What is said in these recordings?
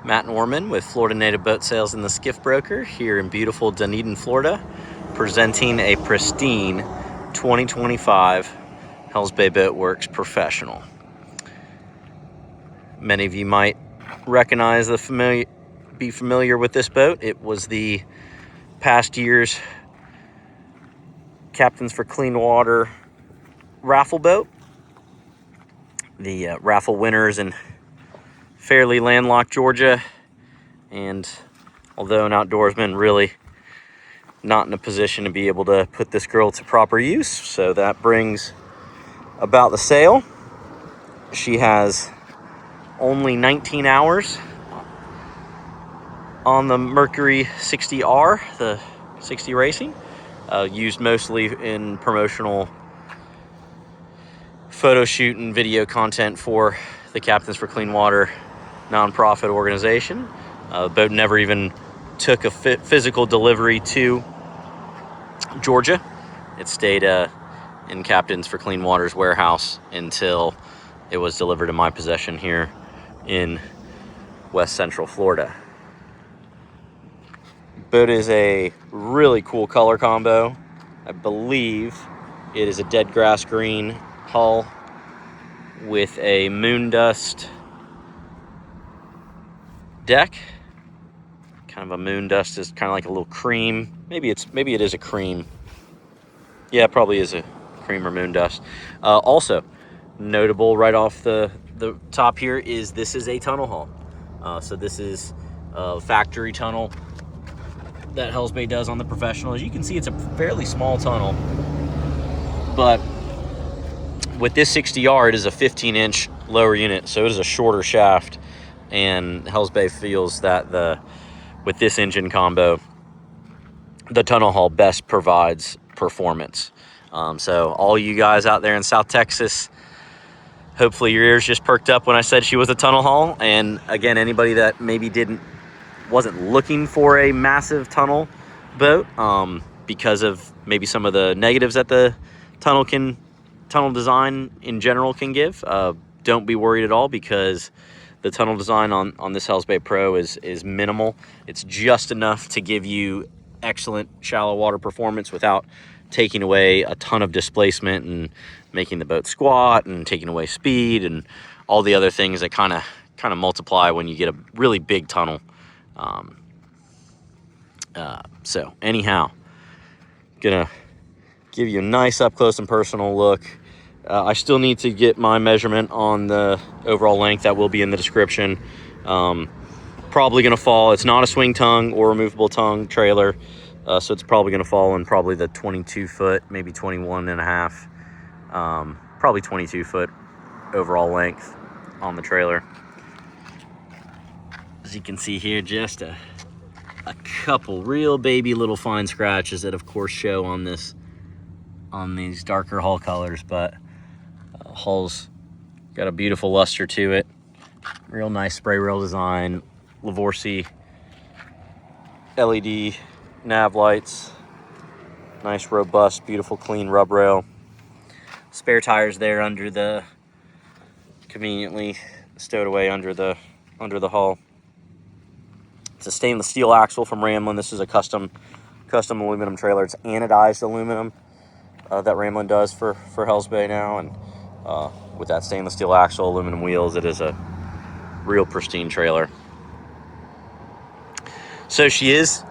Matt Norman with Florida Native Boat Sales and the Skiff Broker here in beautiful Dunedin, Florida, presenting a pristine 2025 Hells Bay Boatworks Professional. Many of you might recognize be familiar with this boat. It was the past year's Captains for Clean Water raffle boat. The raffle winners in fairly landlocked Georgia, and although an outdoorsman, really not in a position to be able to put this girl to proper use. So that brings about the sale. She has only 19 hours on the Mercury 60R, the 60 Racing, used mostly in promotional photo shoot and video content for the Captains for Clean Water nonprofit organization. The boat never even took a physical delivery to Georgia. It stayed in Captains for Clean Water's warehouse until it was delivered in my possession here in West Central Florida. Boat is a really cool color combo. I believe it is a dead grass green hull with a Moondust deck. Kind of a Moondust is kind of like a little cream. Maybe it is a cream. Yeah, it probably is a cream or Moondust. Also notable right off the top here is this is a tunnel hull. So this is a factory tunnel that Hells Bay does on the Professional. As you can see, it's a fairly small tunnel, but with this 60R, it is a 15-inch lower unit, so it is a shorter shaft, and Hells Bay feels that with this engine combo, the tunnel hull best provides performance. So all you guys out there in South Texas, hopefully your ears just perked up when I said she was a tunnel hull. And again, anybody that maybe wasn't looking for a massive tunnel boat because of maybe some of the negatives that the tunnel design in general can give, don't be worried at all, because the tunnel design on this Hells Bay Pro is minimal. It's just enough to give you excellent shallow water performance without taking away a ton of displacement and making the boat squat and taking away speed and all the other things that kind of multiply when you get a really big tunnel. So anyhow, gonna give you a nice up close and personal look. I still need to get my measurement on the overall length. That will be in the description. Probably gonna fall. It's not a swing tongue or removable tongue trailer, so it's probably gonna fall in probably the 22 foot, maybe 21 and a half, probably 22 foot overall length on the trailer. As you can see here, just a couple real baby little fine scratches that of course show on these darker hull colors, but hull's got a beautiful luster to it. Real nice spray rail design, Lavorsi LED nav lights, nice robust beautiful clean rub rail, spare tires there conveniently stowed away under the hull. It's a stainless steel axle from Ram-Lin. This is a custom aluminum trailer. It's anodized aluminum that Ram-Lin does for Hells Bay now, and with that stainless steel axle, aluminum wheels, it is a real pristine trailer. So she is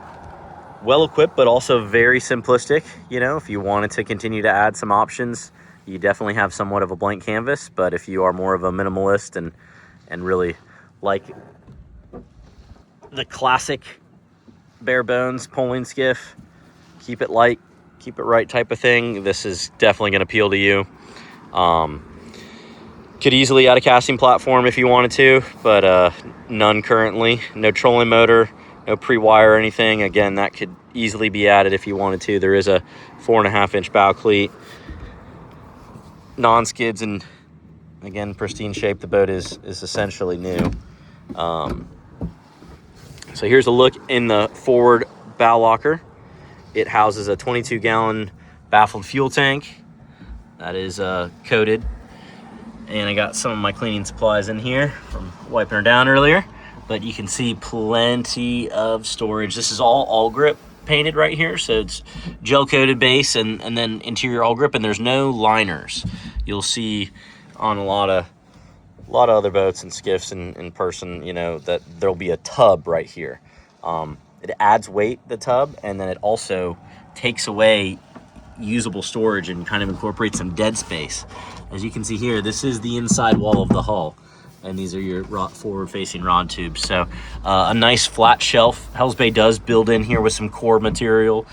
well equipped, but also very simplistic. You know, if you wanted to continue to add some options, you definitely have somewhat of a blank canvas. But if you are more of a minimalist and really like the classic bare bones poling skiff, keep it light, keep it right type of thing, this is definitely going to appeal to you. Could easily add a casting platform if you wanted to, but none currently. No trolling motor, no pre-wire or anything. Again, that could easily be added if you wanted to. There is a 4.5-inch bow cleat, non-skids, and again, pristine shape. The boat is essentially new. So here's a look in the forward bow locker. It houses a 22-gallon baffled fuel tank that is coated, and I got some of my cleaning supplies in here from wiping her down earlier. but you can see plenty of storage. This is all grip painted right here, so it's gel coated base and then interior all grip, and there's no liners. You'll see on a lot of other boats and skiffs in person, you know, that there'll be a tub right here. It adds weight, the tub, and then it also takes away usable storage and kind of incorporates some dead space. As you can see here, this is the inside wall of the hull, and these are your forward-facing rod tubes. So a nice flat shelf. Hells Bay does build in here with some core material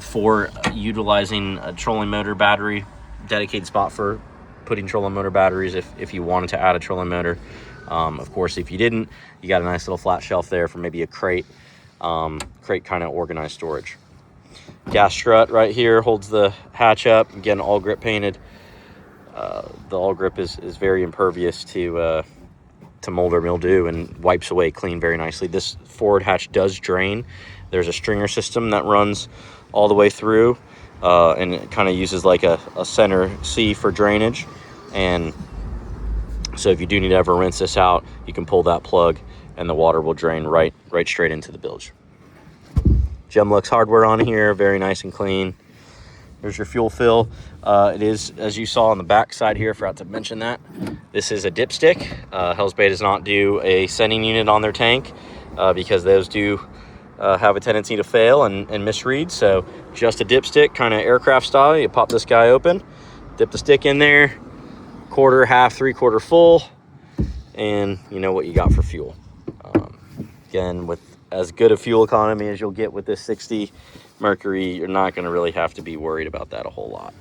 for utilizing a trolling motor battery, dedicated spot for putting trolling motor batteries if you wanted to add a trolling motor. Of course, if you didn't, you got a nice little flat shelf there for maybe a crate kind of organized storage. Gas strut right here holds the hatch up. Again, all grip painted. The all grip is very impervious to mold or mildew and wipes away clean very nicely. This forward hatch does drain. There's a stringer system that runs all the way through, and it kind of uses like a center C for drainage. And so if you do need to ever rinse this out, you can pull that plug and the water will drain right straight into the bilge. Gemlux hardware on here, very nice and clean. There's your fuel fill. It is, as you saw on the back side here, forgot to mention that, this is a dipstick. Hells Bay does not do a sending unit on their tank because those do have a tendency to fail and misread. So just a dipstick, kind of aircraft style. You pop this guy open, dip the stick in there, quarter, half, three-quarter full, and you know what you got for fuel. Again, with as good a fuel economy as you'll get with this 60 Mercury, you're not going to really have to be worried about that a whole lot.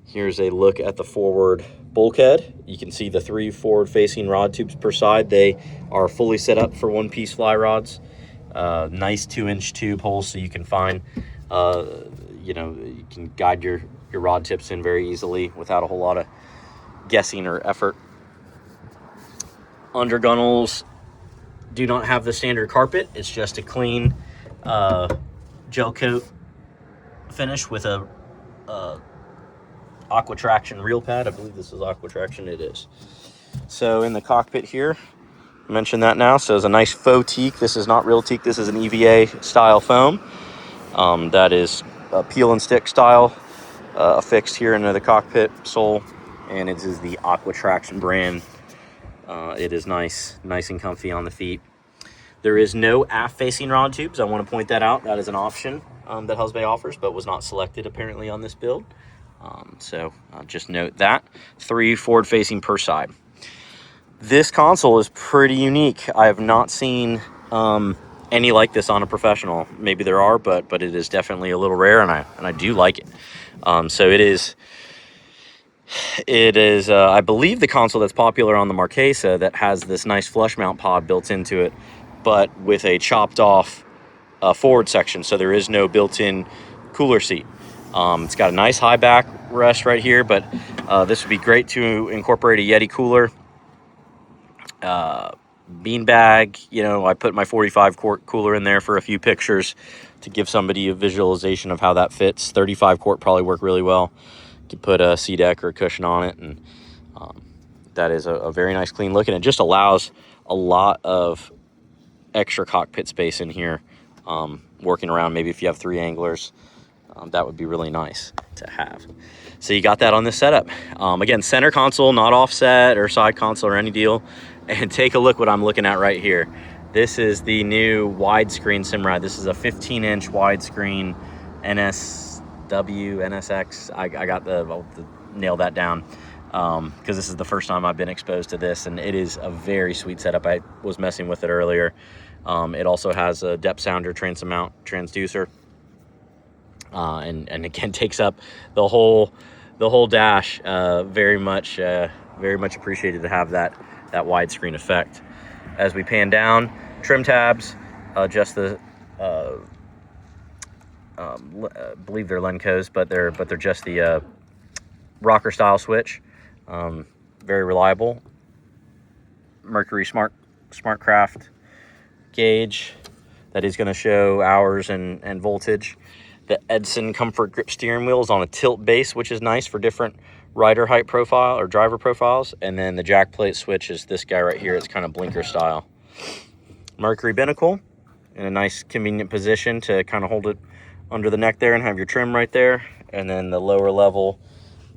Here's a look at the forward bulkhead. You can see the 3 forward-facing rod tubes per side. They are fully set up for one-piece fly rods. Nice 2-inch tube holes, so you can find, you know, you can guide your rod tips in very easily without a whole lot of guessing or effort. Under gunnels do not have the standard carpet. It's just a clean gel coat finish with a AquaTraction reel pad. I believe this is AquaTraction. It is. So in the cockpit here, I mentioned that now. So it's a nice faux teak. This is not real teak. This is an EVA style foam that is peel and stick style affixed here into the cockpit sole, and it is the AquaTraction brand. It is nice and comfy on the feet. There is no aft-facing rod tubes. I want to point that out. That is an option that Hells Bay offers, but was not selected apparently on this build. So just note that. 3 forward-facing per side. This console is pretty unique. I have not seen any like this on a professional. Maybe there are, but it is definitely a little rare, and I do like it. So it is. It is, I believe, the console that's popular on the Marquesa that has this nice flush mount pod built into it, but with a chopped off forward section, so there is no built-in cooler seat. It's got a nice high back rest right here, but this would be great to incorporate a Yeti cooler. Bean bag, you know, I put my 45 quart cooler in there for a few pictures to give somebody a visualization of how that fits. 35 quart probably work really well. You put a C-deck or a cushion on it, and that is a very nice clean look, and it just allows a lot of extra cockpit space in here. Working around, maybe if you have 3 anglers, that would be really nice to have. So you got that on this setup. Again, center console, not offset or side console or any deal. And take a look what I'm looking at right here. This is the new widescreen Simrad. This is a 15-inch widescreen NSX. I got I'll nail that down because this is the first time I've been exposed to this, and it is a very sweet setup. I was messing with it earlier. It also has a depth sounder transom mount transducer, and again takes up the whole dash. Very much appreciated to have that widescreen effect. As we pan down, trim tabs, just the believe they're Lencos, but they're just the rocker style switch. Very reliable. Mercury SmartCraft gauge that is going to show hours and voltage. The Edson Comfort Grip steering wheel is on a tilt base, which is nice for different rider height profile or driver profiles, and then the jack plate switch is this guy right here. It's kind of blinker style. Mercury binnacle in a nice convenient position to kind of hold it under the neck there and have your trim right there. And then the lower level,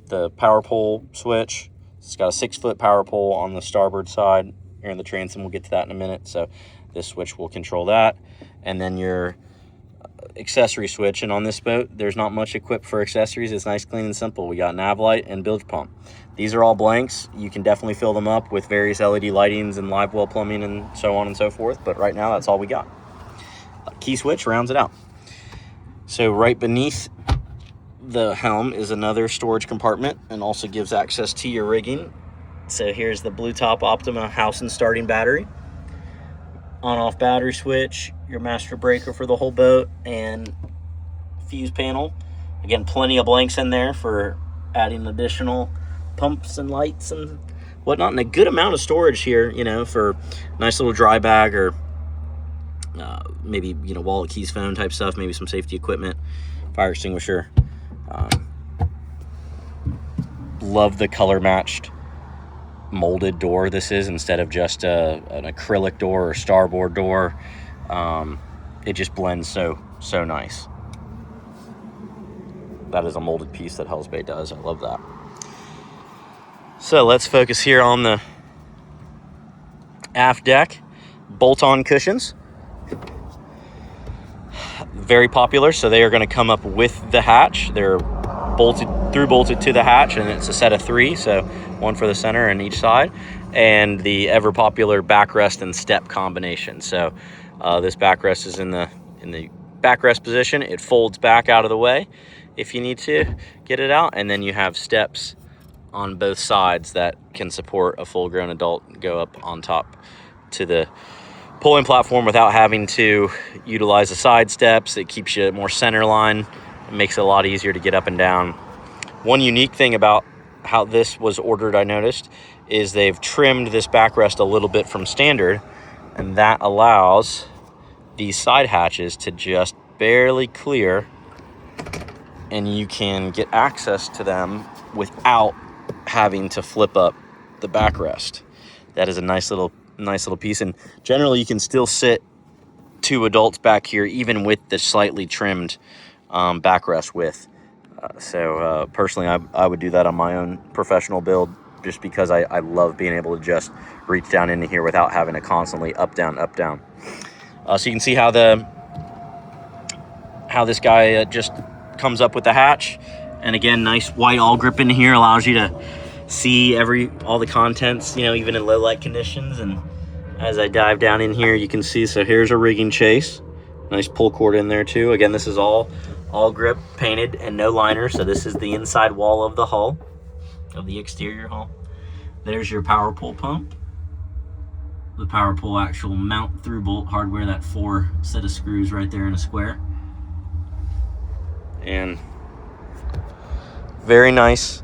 the power pole switch. It's got a 6-foot power pole on the starboard side here in the transom. We'll get to that in a minute. So this switch will control that. And then your accessory switch. And on this boat, there's not much equipped for accessories. It's nice, clean, and simple. We got nav light and bilge pump. These are all blanks. You can definitely fill them up with various LED lightings and live well plumbing and so on and so forth. But right now, that's all we got. Key switch rounds it out. So right beneath the helm is another storage compartment and also gives access to your rigging. So here's the Blue Top Optima house and starting battery. On-off battery switch, your master breaker for the whole boat, and fuse panel. Again, plenty of blanks in there for adding additional pumps and lights and whatnot, and a good amount of storage here, you know, for a nice little dry bag or maybe, you know, wallet, keys, phone type stuff, maybe some safety equipment, fire extinguisher. Love the color matched molded door this is, instead of just an acrylic door or starboard door. It just blends so nice. That is a molded piece that Hells Bay does. I love that. So let's focus here on the aft deck. Bolt-on cushions, very popular. So they are going to come up with the hatch. They're bolted to the hatch, and it's a set of 3, so 1 for the center and each side, and the ever popular backrest and step combination. So this backrest is in the backrest position. It folds back out of the way if you need to get it out, and then you have steps on both sides that can support a full-grown adult go up on top to the pulling platform without having to utilize the side steps. It keeps you more center line. It makes it a lot easier to get up and down. One unique thing about how this was ordered, I noticed, is they've trimmed this backrest a little bit from standard, and that allows these side hatches to just barely clear, and you can get access to them without having to flip up the backrest. That is a nice little piece, and generally you can still sit 2 adults back here even with the slightly trimmed backrest width. So personally, I would do that on my own professional build, just because I love being able to just reach down into here without having to constantly up down. So you can see how this guy just comes up with the hatch, and again, nice white all grip in here allows you to see all the contents, you know, even in low light conditions. And as I dive down in here, you can see, so here's a rigging chase, nice pull cord in there too. Again, this is all grip painted and no liner, so this is the inside wall of the hull, of the exterior hull. There's your power pull pump, the power pull actual mount through bolt hardware, that 4 set of screws right there in a square, and very nice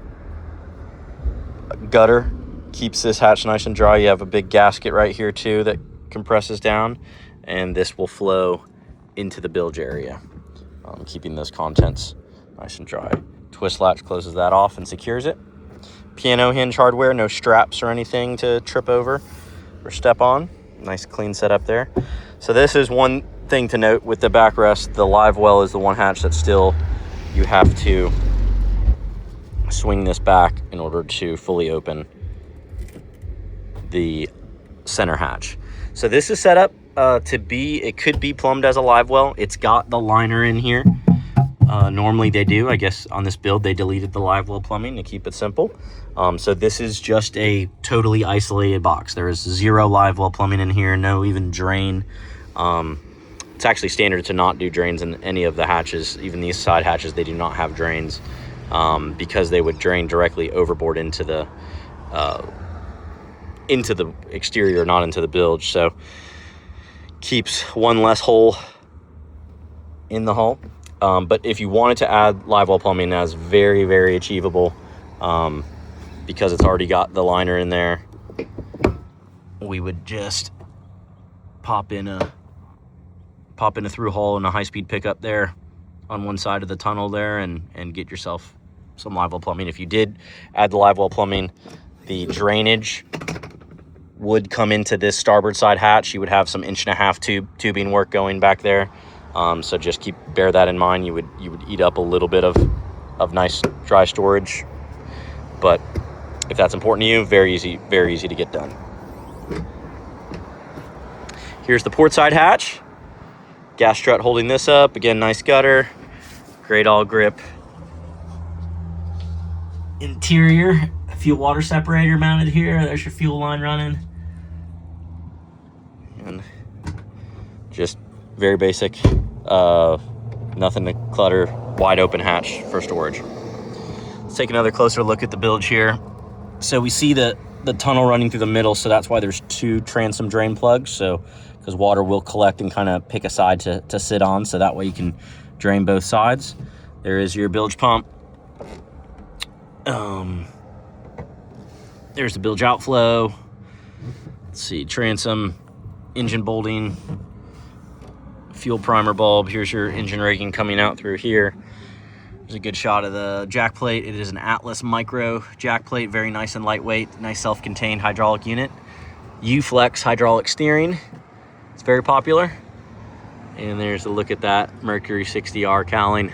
gutter, keeps this hatch nice and dry. You have a big gasket right here too that compresses down, and this will flow into the bilge area, keeping those contents nice and dry. Twist latch closes that off and secures it. Piano hinge hardware, no straps or anything to trip over or step on. Nice clean setup there. So this is one thing to note with the backrest. The live well is the one hatch that still you have to swing this back in order to fully open the center hatch. So this is set up it could be plumbed as a live well. It's got the liner in here. Normally they do. I guess on this build they deleted the live well plumbing to keep it simple. So this is just a totally isolated box. There is 0 live well plumbing in here, no even drain. It's actually standard to not do drains in any of the hatches. Even these side hatches, they do not have drains, because they would drain directly overboard into the exterior, not into the bilge. So keeps one less hole in the hull. But if you wanted to add live well plumbing, that's very, very achievable, because it's already got the liner in there. We would just pop in a through hull and a high-speed pickup there on one side of the tunnel there, and get yourself some live well plumbing. If you did add the live well plumbing, the drainage would come into this starboard side hatch. You would have some 1.5-inch tubing work going back there. So just bear that in mind. You would eat up a little bit of nice dry storage, but if that's important to you, very easy to get done. Here's the port side hatch. Gas strut holding this up. Again, nice gutter, great all grip. Interior, fuel water separator mounted here. There's your fuel line running. And just very basic, nothing to clutter, wide open hatch for storage. Let's take another closer look at the bilge here. So we see the tunnel running through the middle, so that's why there's 2 transom drain plugs. So because water will collect and kind of pick a side to sit on, so that way you can drain both sides. There is your bilge pump. There's the bilge outflow. Let's see, transom, engine bolting, fuel primer bulb. Here's your engine rigging coming out through here. There's a good shot of the jack plate. It is an Atlas micro jack plate, very nice and lightweight, nice self-contained hydraulic unit. U-Flex hydraulic steering. It's very popular. And there's a look at that Mercury 60R cowling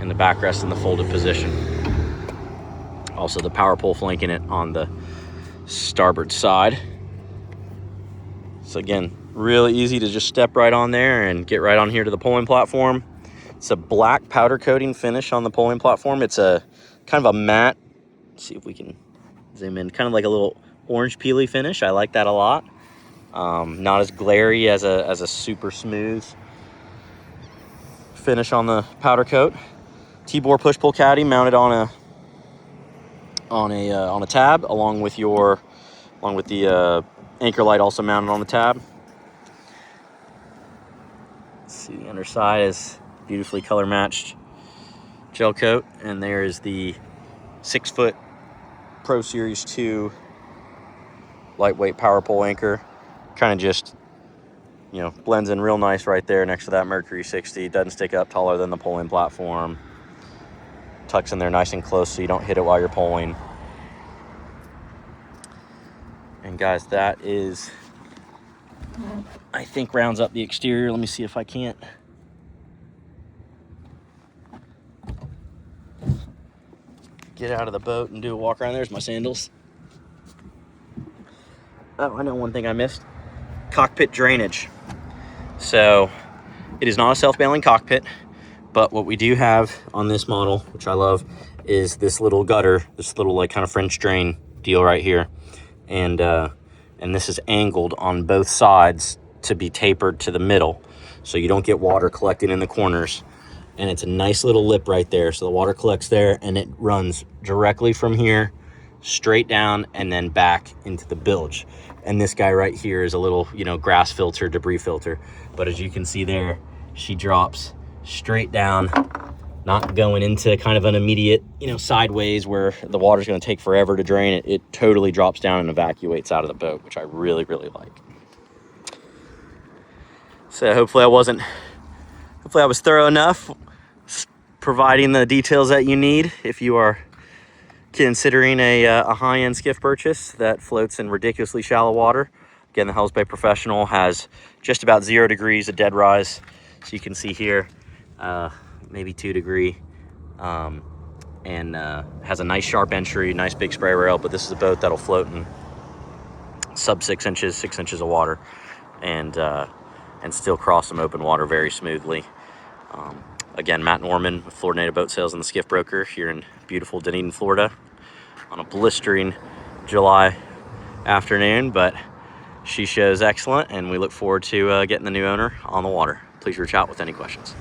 and the backrest in the folded position. Also the power pole flanking it on the starboard side. So again, really easy to just step right on there and get right on here to the polling platform. It's a black powder coating finish on the polling platform. It's a kind of a matte, let's see if we can zoom in, kind of like a little orange peely finish. I like that a lot. Not as glary as a super smooth finish on the powder coat. T-bore push-pull caddy mounted on a tab, along with the anchor light also mounted on the tab. Let's see, the underside is beautifully color matched gel coat, and there is the 6-foot Pro Series 2 lightweight power pole anchor. Kind of just, you know, blends in real nice right there next to that Mercury 60. It doesn't stick up taller than the polling platform. Tucks in there nice and close so you don't hit it while you're polling. And guys, that is, I think, rounds up the exterior. Let me see if I can't get out of the boat and do a walk around. There's my sandals. Oh, I know one thing I missed. Cockpit drainage. So it is not a self-bailing cockpit, but what we do have on this model, which I love, is this little gutter, this little like kind of French drain deal right here. And this is angled on both sides to be tapered to the middle, so you don't get water collecting in the corners. And it's a nice little lip right there, so the water collects there, and it runs directly from here straight down and then back into the bilge. And this guy right here is a little, you know, grass filter, debris filter. But as you can see there, she drops straight down, not going into kind of an immediate, you know, sideways where the water's going to take forever to drain it. It totally drops down and evacuates out of the boat, which I really, really like. So hopefully I was thorough enough, providing the details that you need if you are considering a high-end skiff purchase that floats in ridiculously shallow water. Again, the Hells Bay Professional has just about 0 degrees of dead rise. So you can see here, maybe 2 degree, and has a nice sharp entry, nice big spray rail, but this is a boat that'll float in sub 6 inches of water, and still cross some open water very smoothly. Again, Matt Norman with Florida Native Boat Sales and the Skiff Broker here in beautiful Dunedin, Florida, on a blistering July afternoon, but she shows excellent, and we look forward to getting the new owner on the water. Please reach out with any questions.